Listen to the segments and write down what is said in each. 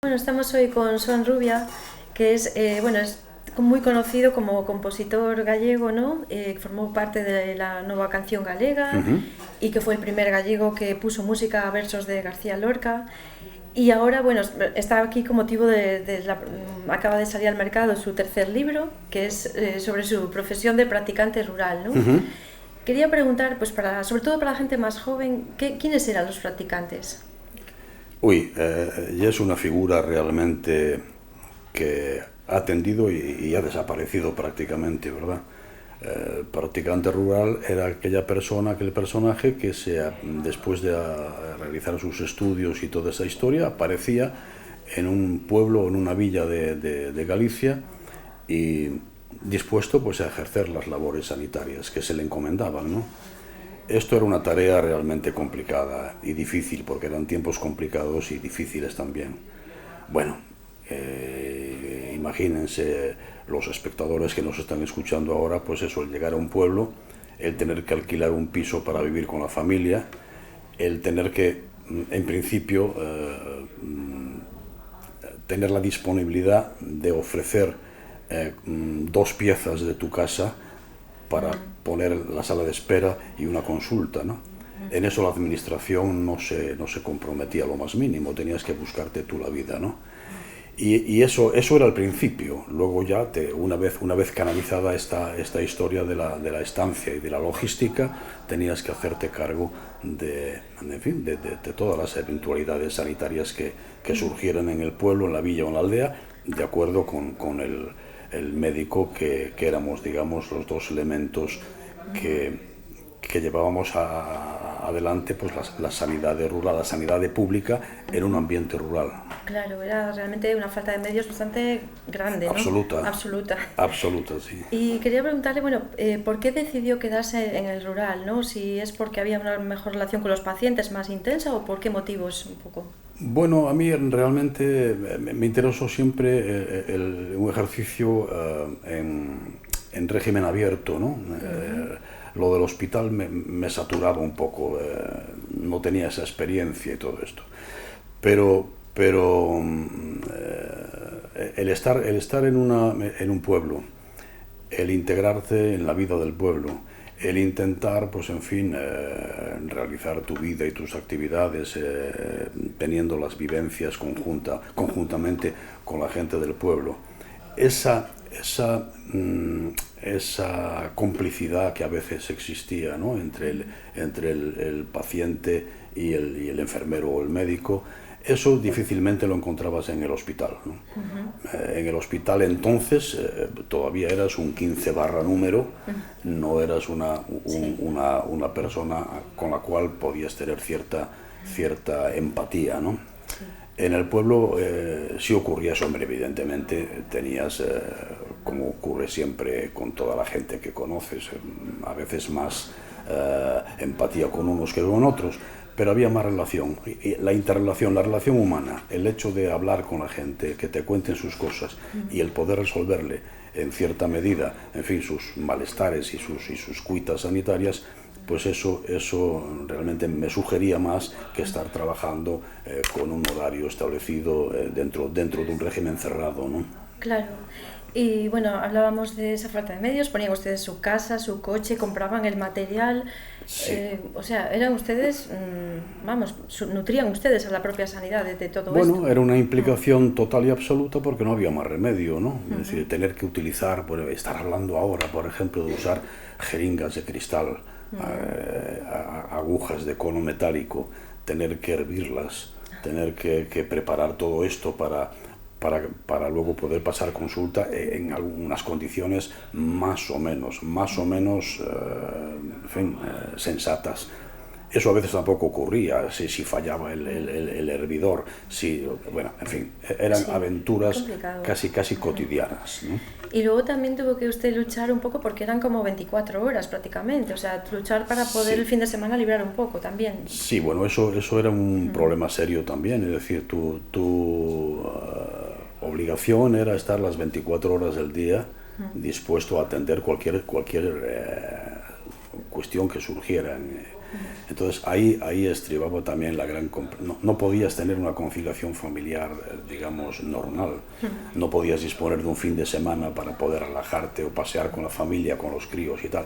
Bueno, estamos hoy con Xoán Rubia, que es muy conocido como compositor gallego, ¿no? Formó parte de la Nova Canción Galega y que fue el primer gallego que puso música a versos de García Lorca. Y ahora, bueno, está aquí con motivo acaba de salir al mercado su tercer libro, que es sobre su profesión de practicante rural, ¿no? Quería preguntar, pues sobre todo para la gente más joven, ¿quiénes eran los practicantes? Ya es una figura realmente que ha tendido y ha desaparecido prácticamente, ¿verdad? Practicante rural era aquella persona, aquel personaje que después de realizar sus estudios y toda esa historia, aparecía en un pueblo o en una villa de Galicia y dispuesto pues a ejercer las labores sanitarias que se le encomendaban, ¿no? Esto era una tarea realmente complicada y difícil, porque eran tiempos complicados y difíciles también. Bueno, imagínense los espectadores que nos están escuchando ahora, pues eso, el llegar a un pueblo, el tener que alquilar un piso para vivir con la familia, el tener que, en principio, tener la disponibilidad de ofrecer dos piezas de tu casa para poner la sala de espera y una consulta, ¿no? En eso la administración no se comprometía lo más mínimo, tenías que buscarte tú la vida, ¿no? Y eso era el principio. Luego ya, una vez canalizada esta historia de la estancia y de la logística, tenías que hacerte cargo en fin, de todas las eventualidades sanitarias que surgieran en el pueblo, en la villa o en la aldea, de acuerdo con el médico que éramos, digamos, los dos elementos que llevábamos adelante pues la sanidad rural, la sanidad pública en un ambiente rural. Claro, era realmente una falta de medios bastante grande, ¿no? Absoluta, Absoluta. absoluta, sí. Y quería preguntarle, bueno, ¿por qué decidió quedarse en el rural, ¿no? Si es porque había una mejor relación con los pacientes, más intensa, o por qué motivos un poco. Bueno, a mí realmente me interesó siempre un ejercicio en régimen abierto, ¿no? Lo del hospital me saturaba un poco, no tenía esa experiencia y todo esto. Pero el estar en un pueblo, el integrarte en la vida del pueblo, el intentar, pues en fin, realizar tu vida y tus actividades teniendo las vivencias conjuntamente con la gente del pueblo. Esa complicidad que a veces existía, ¿no? entre el paciente y el enfermero o el médico, eso difícilmente lo encontrabas en el hospital, ¿no? En el hospital entonces todavía eras un 15 barra número, no eras una persona con la cual podías tener cierta empatía, ¿no? En el pueblo sí ocurría eso, hombre, evidentemente tenías, como ocurre siempre con toda la gente que conoces, a veces más empatía con unos que con otros, pero había más relación. Y la interrelación, la relación humana, el hecho de hablar con la gente, que te cuenten sus cosas y el poder resolverle en cierta medida, en fin, sus malestares y sus cuitas sanitarias, pues eso realmente me sugería más que estar trabajando con un horario establecido dentro de un régimen cerrado, ¿no? Claro. Y bueno, hablábamos de esa falta de medios, ponían ustedes su casa, su coche, compraban el material, Sí. o sea, eran ustedes, nutrían ustedes a la propia sanidad de todo esto. Bueno, era una implicación total y absoluta porque no había más remedio, ¿no? Es decir, tener que utilizar, bueno, estar hablando ahora, por ejemplo, de usar jeringas de cristal, agujas de cono metálico, tener que hervirlas, tener que preparar todo esto para luego poder pasar consulta en algunas condiciones más o menos, en fin, sensatas. Eso a veces tampoco ocurría, si fallaba el hervidor, bueno, en fin, eran Sí, aventuras complicado. casi cotidianas, ¿no? Y luego también tuvo que usted luchar un poco porque eran como 24 horas prácticamente, o sea, luchar para poder el Sí, fin de semana librar un poco también. sí, bueno, eso era un problema serio también, es decir, tu obligación era estar las 24 horas del día dispuesto a atender cualquier cuestión que surgiera Entonces ahí estribaba también la gran... No podías tener una conciliación familiar, digamos, normal. No podías disponer de un fin de semana para poder relajarte o pasear con la familia, con los críos y tal.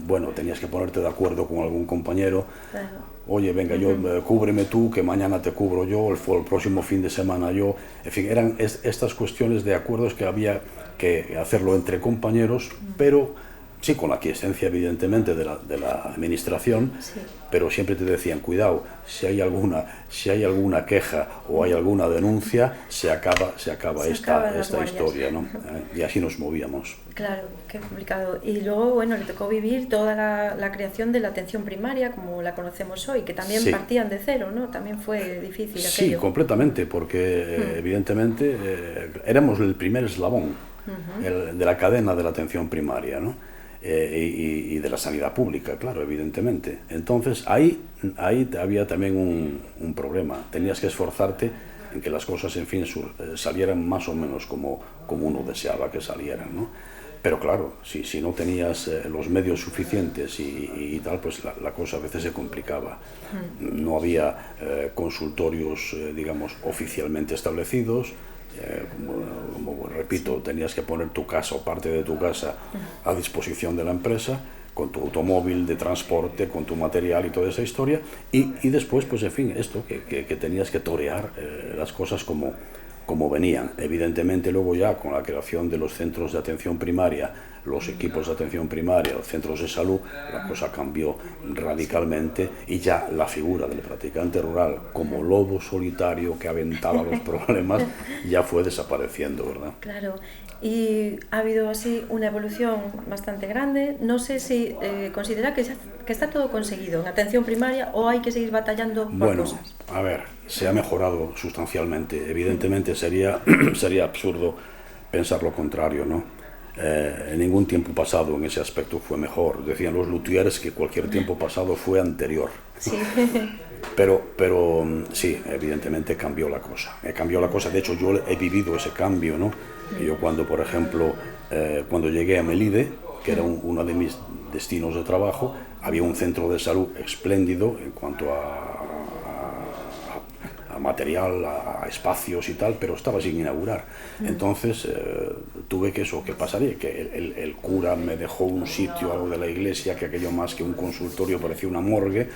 Bueno, tenías que ponerte de acuerdo con algún compañero. Oye, venga, cúbreme tú, que mañana te cubro yo, el próximo fin de semana yo. En fin, eran estas cuestiones de acuerdos que había que hacerlo entre compañeros, pero sí, con la aquiescencia evidentemente de la administración, pero siempre te decían, cuidado, si hay alguna queja o hay alguna denuncia, se acaba esta historia, ¿no? Y así nos movíamos. Claro, qué complicado. Y luego, bueno, le tocó vivir toda la creación de la atención primaria, como la conocemos hoy, que también partían de cero, ¿no? También fue difícil aquello. Sí, completamente, porque evidentemente éramos el primer eslabón de la cadena de la atención primaria, ¿no? Y de la sanidad pública, claro, evidentemente. Entonces ahí había también un problema. Tenías que esforzarte en que las cosas, en fin, salieran más o menos como uno deseaba que salieran, ¿no? Pero claro, si no tenías los medios suficientes y tal, pues la cosa a veces se complicaba. No había consultorios, digamos, oficialmente establecidos. Como repito, tenías que poner tu casa o parte de tu casa a disposición de la empresa, con tu automóvil de transporte, con tu material y toda esa historia, y después, pues en fin, esto, que tenías que torear las cosas como venían. Evidentemente luego ya con la creación de los centros de atención primaria, los equipos de atención primaria, los centros de salud, la cosa cambió radicalmente y ya la figura del practicante rural como lobo solitario que aventaba los problemas ya fue desapareciendo, ¿verdad? Claro, y ha habido así una evolución bastante grande. No sé si considera que está todo conseguido en atención primaria o hay que seguir batallando por cosas. A ver, se ha mejorado sustancialmente. Evidentemente sería absurdo pensar lo contrario, ¿no? En ningún tiempo pasado en ese aspecto fue mejor. Decían los luthiers que cualquier tiempo pasado fue anterior. Sí. Pero sí, evidentemente cambió la cosa. De hecho, yo he vivido ese cambio, ¿no? Yo cuando, por ejemplo, cuando llegué a Melide, que era uno de mis destinos de trabajo, había un centro de salud espléndido en cuanto a material, a espacios y tal, pero estaba sin inaugurar. Entonces tuve que pasaría, que el cura me dejó un sitio, algo de la iglesia, que aquello más que un consultorio parecía una morgue,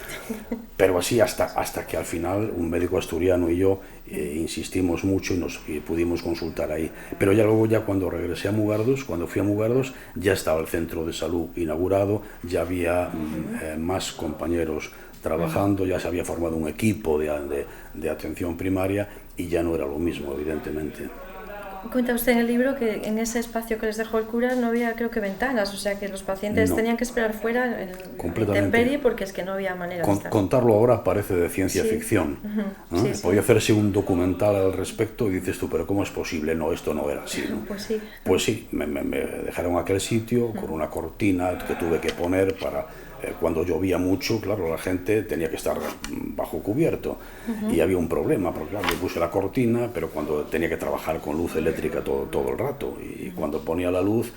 pero así hasta que al final un médico asturiano y yo insistimos mucho y pudimos consultar ahí. Pero ya luego, cuando regresé a Mugardos, cuando fui a Mugardos, ya estaba el centro de salud inaugurado, ya había más compañeros trabajando, ya se había formado un equipo de atención primaria y ya no era lo mismo, evidentemente. Cuenta usted en el libro que en ese espacio que les dejó el cura no había, creo que, ventanas, o sea que los pacientes tenían que esperar fuera en intemperie porque es que no había manera de estar. Contarlo ahora parece de ciencia ficción. ¿No? Podía hacerse un documental al respecto y dices tú, pero ¿cómo es posible? No, esto no era así, ¿no? Pues sí, me dejaron aquel sitio con una cortina que tuve que poner para... Cuando llovía mucho, claro, la gente tenía que estar bajo cubierto y había un problema, porque claro, yo puse la cortina, pero cuando tenía que trabajar con luz eléctrica todo el rato y cuando ponía la luz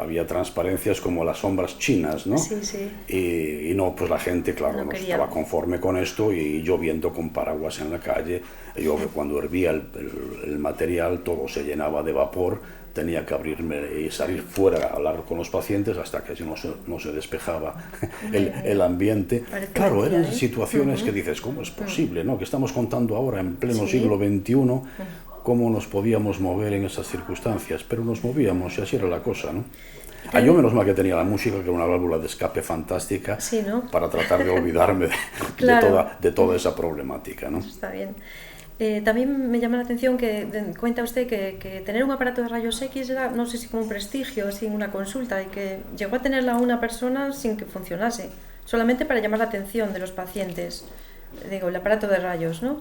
había transparencias como las sombras chinas, ¿no? Sí. Y no, pues la gente, claro, no estaba conforme con esto y lloviendo con paraguas en la calle. Yo cuando hervía el material todo se llenaba de vapor. Tenía que abrirme y salir fuera a hablar con los pacientes hasta que no se despejaba el ambiente. Claro, eran situaciones que dices, ¿cómo es posible, no? Que estamos contando ahora en pleno siglo XXI, cómo nos podíamos mover en esas circunstancias, pero nos movíamos y así era la cosa, ¿no? Yo menos mal que tenía la música, que era una válvula de escape fantástica, ¿no? Para tratar de olvidarme de toda esa problemática, ¿no? Está bien. También me llama la atención que cuenta usted que tener un aparato de rayos X era, no sé si como un prestigio, sin una consulta, y que llegó a tenerla una persona sin que funcionase, solamente para llamar la atención de los pacientes. Digo, el aparato de rayos, ¿no?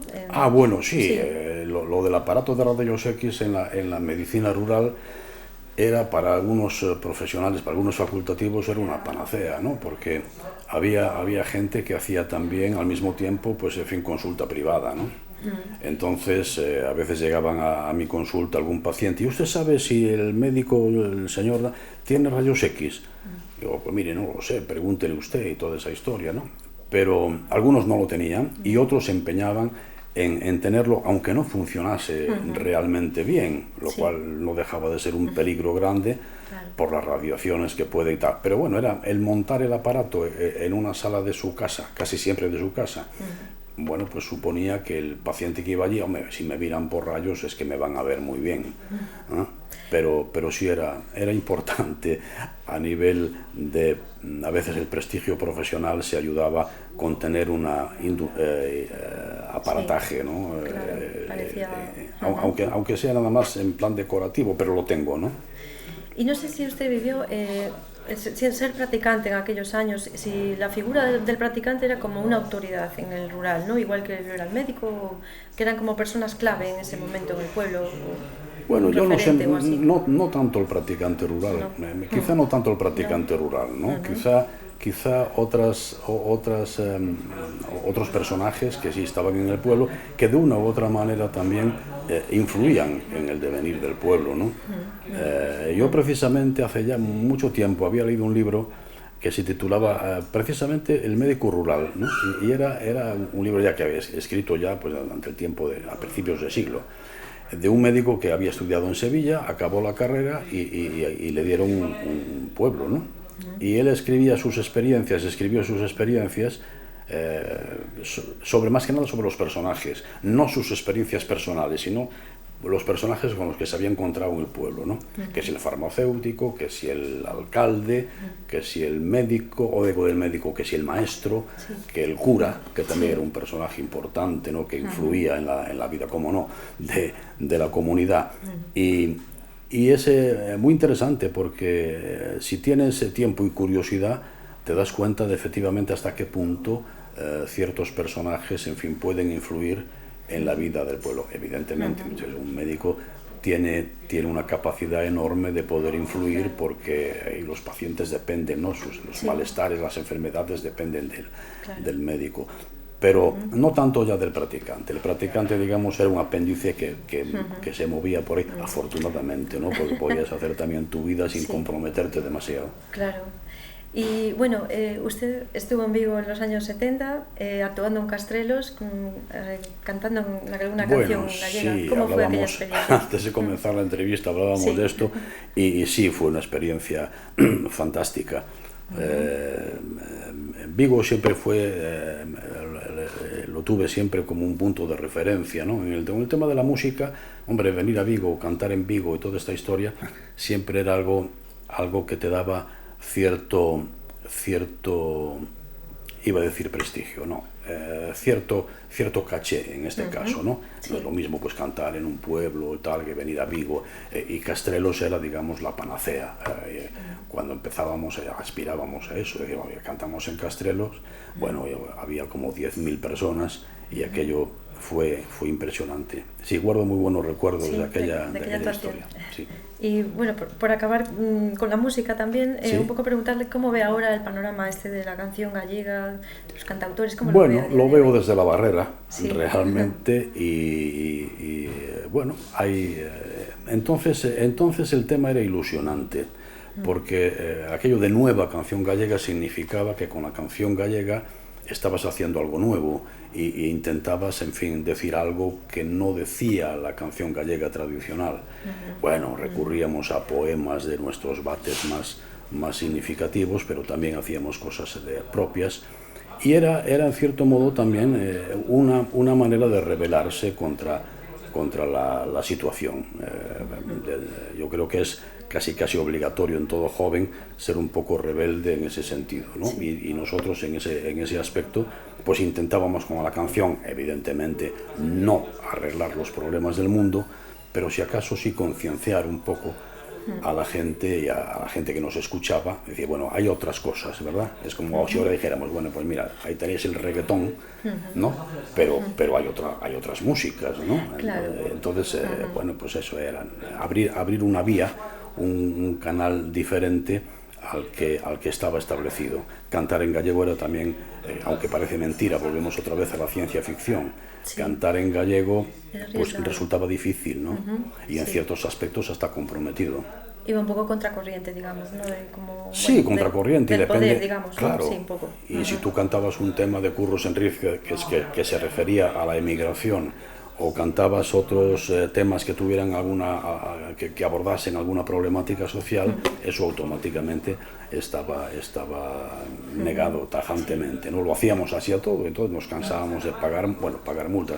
Bueno, sí. Lo del aparato de rayos X en la medicina rural era para algunos profesionales, para algunos facultativos, era una panacea, ¿no? Porque había gente que hacía también al mismo tiempo, pues en fin, consulta privada, ¿no? Entonces a veces llegaban a mi consulta algún paciente y usted sabe si el médico, el señor, tiene rayos X. Digo, pues mire, no lo sé, pregúntele usted y toda esa historia, ¿no? Pero algunos no lo tenían y otros se empeñaban en tenerlo, aunque no funcionase realmente bien, lo cual no dejaba de ser un peligro grande por las radiaciones que puede y tal. Pero bueno, era el montar el aparato en una sala de su casa, casi siempre de su casa. Bueno, pues suponía que el paciente que iba allí, hombre, si me miran por rayos es que me van a ver muy bien, ¿no? Pero sí era importante a nivel de, a veces el prestigio profesional se ayudaba con tener una aparataje, ¿no? Aunque sea nada más en plan decorativo, pero lo tengo, ¿no? Y no sé si usted vivió ser practicante en aquellos años, si la figura del practicante era como una autoridad en el rural, ¿no? Igual que era el médico, que eran como personas clave en ese momento en el pueblo. Bueno, yo no sé, no tanto el practicante rural, quizá no tanto el practicante rural, ¿no? Quizá otros personajes que sí estaban en el pueblo, que de una u otra manera también influían en el devenir del pueblo, ¿no? Yo precisamente hace ya mucho tiempo había leído un libro que se titulaba precisamente El médico rural, ¿no? Y era un libro ya que había escrito ya pues, durante el tiempo, a principios de siglo, de un médico que había estudiado en Sevilla, acabó la carrera y le dieron un pueblo, ¿no? Y él escribió sus experiencias sobre, más que nada sobre los personajes, no sus experiencias personales, sino los personajes con los que se había encontrado en el pueblo, ¿no? Que si el farmacéutico, que si el alcalde, que si el médico, o digo del médico, que si el maestro, que el cura, que también era un personaje importante, ¿no? Que influía en la vida, como no, de la comunidad. Y es muy interesante porque si tienes tiempo y curiosidad, te das cuenta de efectivamente hasta qué punto ciertos personajes, en fin, pueden influir en la vida del pueblo. Evidentemente, un médico tiene una capacidad enorme de poder influir porque los pacientes dependen, ¿no? Los malestares, las enfermedades dependen del médico. Pero no tanto ya del practicante. El practicante, digamos, era un apéndice que se movía por ahí, afortunadamente, ¿no? Porque podías hacer también tu vida sin comprometerte demasiado. Claro. Y bueno, usted estuvo en Vigo en los años 70, actuando en Castrelos, cantando alguna canción gallega. Sí, ¿Cómo fue aquella experiencia? Antes de comenzar la entrevista hablábamos de esto y sí, fue una experiencia fantástica. Vigo siempre fue, lo tuve siempre como un punto de referencia, ¿no? En el tema de la música, hombre, venir a Vigo, cantar en Vigo y toda esta historia, siempre era algo que te daba cierto, iba a decir prestigio, no, cierto caché en este caso, ¿no? No es lo mismo pues cantar en un pueblo tal que venir a Vigo, y Castrelos era, digamos, la panacea. Cuando empezábamos, aspirábamos a eso, decíamos, cantamos en Castrelos, bueno, había como 10.000 personas y aquello fue impresionante. Sí, guardo muy buenos recuerdos de aquella historia. Sí. Y bueno, por acabar con la música también, un poco preguntarle cómo ve ahora el panorama de la canción gallega, los cantautores, ¿cómo lo ve? Bueno, lo veo desde la barrera, realmente, y bueno, hay, entonces el tema era ilusionante, porque aquello de nueva canción gallega significaba que con la canción gallega estabas haciendo algo nuevo e intentabas, en fin, decir algo que no decía la canción gallega tradicional. Bueno, recurríamos a poemas de nuestros bates más significativos, pero también hacíamos cosas propias. Y era en cierto modo también una manera de rebelarse contra la situación. Yo creo que es casi obligatorio en todo joven ser un poco rebelde en ese sentido, ¿no? Y nosotros en ese aspecto pues intentábamos con la canción, evidentemente no arreglar los problemas del mundo, pero si acaso sí concienciar un poco a la gente y a la gente que nos escuchaba, decir, bueno, hay otras cosas, ¿verdad? Es como si ahora dijéramos, bueno, pues mira, ahí tenéis el reggaetón, ¿no? Pero hay otras músicas, ¿no? Claro. Entonces, bueno, pues eso era abrir una vía, un canal diferente al que estaba establecido. Cantar en gallego era también, aunque parece mentira, volvemos otra vez a la ciencia ficción, cantar en gallego pues resultaba difícil, ¿no? Y en ciertos aspectos hasta comprometido. Iba un poco contracorriente, digamos, ¿no? Sí, bueno, contracorriente, del depende, poder, digamos, claro, ¿no? Sí, un poco. y si tú cantabas un tema de Curros Enríquez que se refería a la emigración, o cantabas otros temas que tuvieran que abordasen alguna problemática social, eso automáticamente estaba negado tajantemente, ¿no? Lo hacíamos así a todo, entonces nos cansábamos de pagar multas,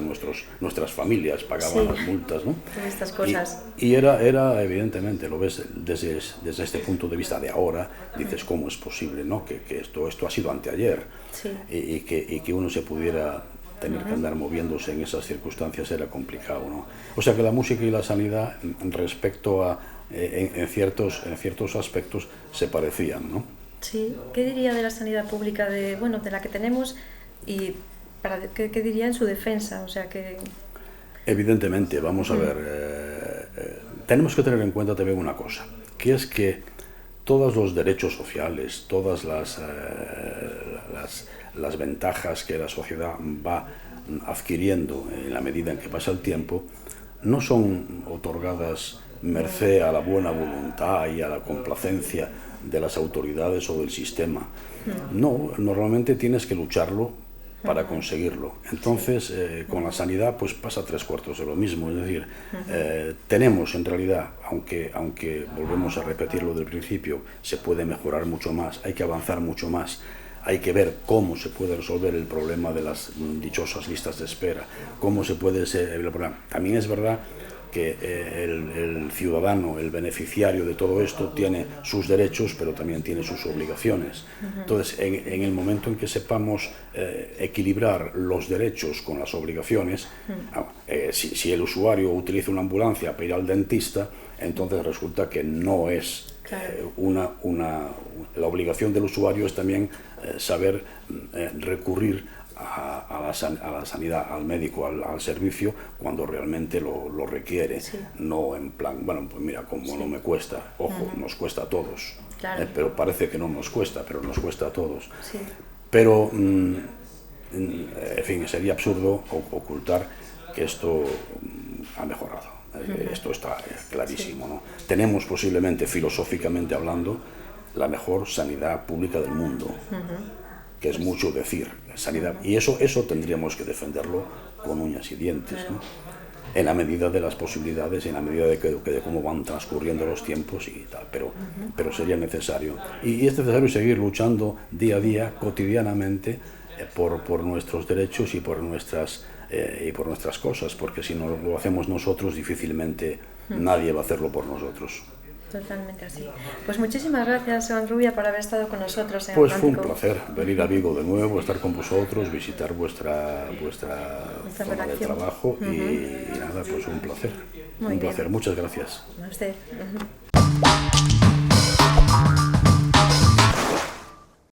nuestras familias pagaban las multas, ¿no? Estas cosas. Y era evidentemente, lo ves desde este punto de vista de ahora, dices, ¿cómo es posible, ¿no? que esto ha sido anteayer, Sí. y que uno se pudiera tener que andar moviéndose en esas circunstancias era complicado, ¿no? O sea que la música y la sanidad, respecto a en ciertos aspectos, se parecían, ¿no? Sí. ¿Qué diría de la sanidad pública de la que tenemos y qué diría en su defensa? O sea que... Evidentemente, vamos a ver, tenemos que tener en cuenta también una cosa, que es que todos los derechos sociales, todas las ventajas que la sociedad va adquiriendo en la medida en que pasa el tiempo, no son otorgadas merced a la buena voluntad y a la complacencia de las autoridades o del sistema. No, normalmente tienes que lucharlo para conseguirlo. Entonces, con la sanidad pues pasa 3/4 de lo mismo, es decir, tenemos en realidad, aunque volvemos a repetirlo del principio, se puede mejorar mucho más, hay que avanzar mucho más, hay que ver cómo se puede resolver el problema de las dichosas listas de espera, cómo se puede el problema. También es verdad que el ciudadano, el beneficiario de todo esto, tiene sus derechos, pero también tiene sus obligaciones. Entonces, en el momento en que sepamos equilibrar los derechos con las obligaciones, si el usuario utiliza una ambulancia para ir al dentista, entonces resulta que no es la obligación del usuario es también saber recurrir a la sanidad, al médico, al servicio, cuando realmente lo requiere, no en plan, bueno, pues mira, como no me cuesta, ojo, nos cuesta a todos, pero parece que no nos cuesta, pero nos cuesta a todos. Pero, en fin, sería absurdo ocultar que esto ha mejorado. Esto está clarísimo, ¿no? Tenemos posiblemente, filosóficamente hablando, la mejor sanidad pública del mundo, que es mucho decir, sanidad, y eso tendríamos que defenderlo con uñas y dientes, ¿no? En la medida de las posibilidades, en la medida de cómo van transcurriendo los tiempos y tal, pero sería necesario. Y es necesario seguir luchando día a día, cotidianamente, por nuestros derechos y por nuestras cosas, porque si no lo hacemos nosotros, difícilmente nadie va a hacerlo por nosotros. Totalmente así. Pues muchísimas gracias, Joan Rubia, por haber estado con nosotros en Pues Atlántico. fue un placer venir a Vigo de nuevo, estar con vosotros, visitar vuestra zona de trabajo y nada, pues un placer. Muy un placer. bien. Muchas gracias. A usted.